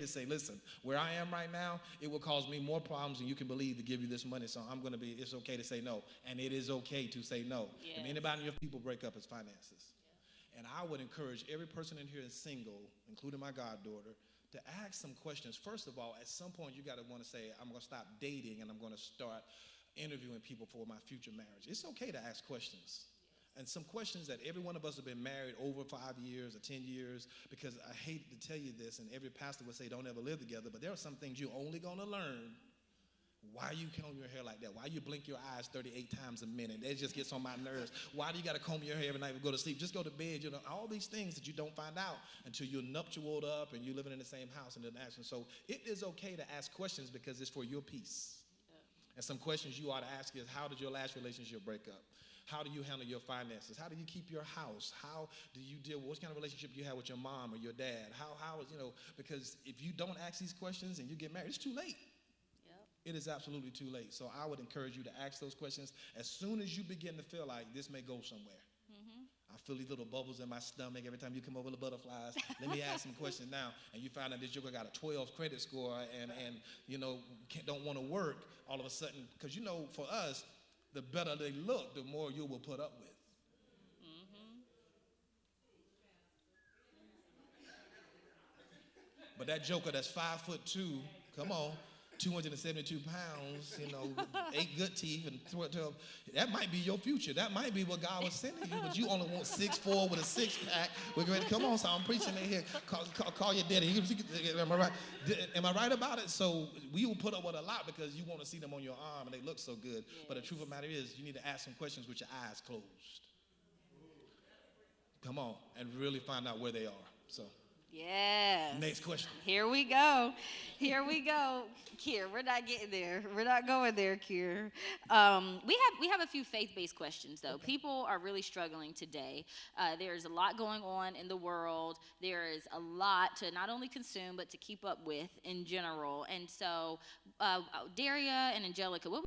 to say, listen, where I am right now, it will cause me more problems than you can believe to give you this money, so it's okay to say no. And it is okay to say no. Yes. If anybody in your people break up, it's finances. Yeah. And I would encourage every person in here that's single, including my goddaughter, to ask some questions. First of all, at some point, you got to want to say, I'm going to stop dating and I'm going to start interviewing people for my future marriage. It's okay to ask questions. And some questions that every one of us have been married over 5 years or 10 years, because I hate to tell you this, and every pastor would say don't ever live together, but there are some things you're only going to learn. Why you comb your hair like that? Why you blink your eyes 38 times a minute? That just gets on my nerves. Why do you got to comb your hair every night and go to sleep? Just go to bed. You know, all these things that you don't find out until you're nuptialed up and you're living in the same house and then action. So it is okay to ask questions because it's for your peace. And some questions you ought to ask is, how did your last relationship break up? How do you handle your finances? How do you keep your house? How do you deal with what kind of relationship you have with your mom or your dad? How is, because if you don't ask these questions and you get married, it's too late. It is absolutely too late. So I would encourage you to ask those questions as soon as you begin to feel like this may go somewhere. I feel these little bubbles in my stomach every time you come over the butterflies. Let me ask some questions now. And you find out this joker got a 12 credit score and don't want to work all of a sudden. Because, for us, the better they look, the more you will put up with. But that joker that's 5'2", come on, 272 pounds, 8 good teeth and 12, that might be your future. That might be what God was sending you, but you only want 6'4" with a six-pack. We're ready. Come on, so I'm preaching in here. Call your daddy. Am I right? Am I right about it? So we will put up with a lot because you want to see them on your arm and they look so good. Yes. But the truth of the matter is you need to ask some questions with your eyes closed. Come on, and really find out where they are. So. Yes. Next question. Here we go. Kier, we're not getting there. We're not going there, Kier. We have a few faith-based questions, though. Okay. People are really struggling today. There's a lot going on in the world. There is a lot to not only consume, but to keep up with in general. And so, Daria and Angelica, what